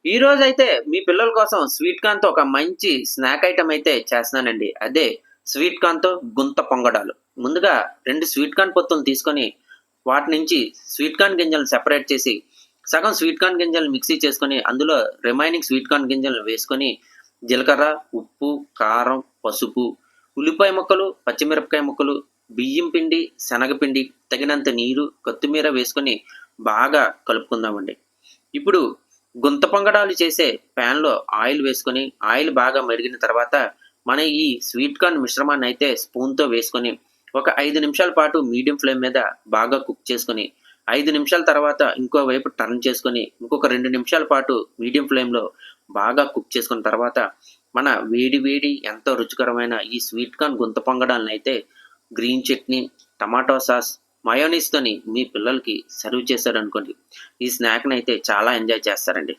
ఈ రోజైతే మీ పిల్లల కోసం స్వీట్ కార్న్‌తో ఒక మంచి స్నాక్ ఐటెమ్ అయితే చేస్తున్నానండి. అదే స్వీట్ కార్న్‌తో గుంత పొంగడాలు. ముందుగా 2 స్వీట్ కార్న్ పొత్తులు తీసుకొని, వాటి నుంచి స్వీట్ కార్న్ గింజలను సెపరేట్ చేసి, సగం స్వీట్ కార్న్ గింజలను మిక్సీ చేసుకొని, అందులో రిమైనింగ్ స్వీట్ కార్న్ గింజలను వేసుకొని, జీలకర్ర, ఉప్పు, కారం, పసుపు, ఉల్లిపాయ ముక్కలు, పచ్చిమిరపకాయ ముక్కలు, బియ్యం పిండి, శనగపిండి, తగినంత నీరు, కొత్తిమీర వేసుకొని బాగా కలుపుకుందామండి. ఇప్పుడు గుంత పొంగడాలు చేసే ప్యాన్‌లో ఆయిల్ వేసుకొని, ఆయిల్ బాగా మరిగిన తర్వాత, మన ఈ స్వీట్ కార్న్ మిశ్రమాన్నయితే స్పూన్‌తో వేసుకొని, ఒక 5 నిమిషాల పాటు మీడియం ఫ్లేమ్ మీద బాగా కుక్ చేసుకొని, 5 నిమిషాల తర్వాత ఇంకో వైపు టర్న్ చేసుకొని, ఇంకొక 2 నిమిషాల పాటు మీడియం ఫ్లేమ్‌లో బాగా కుక్ చేసుకున్న తర్వాత, మన వేడి వేడి ఎంతో రుచికరమైన ఈ స్వీట్ కార్న్ గుంత పొంగడాలనైతే గ్రీన్ చట్నీ, టమాటో సాస్, మయోనీస్‌తోని మీ పిల్లలకి సర్వ్ చేశారనుకోండి, ఈ స్నాక్‌నయితే చాలా ఎంజాయ్ చేస్తారండి.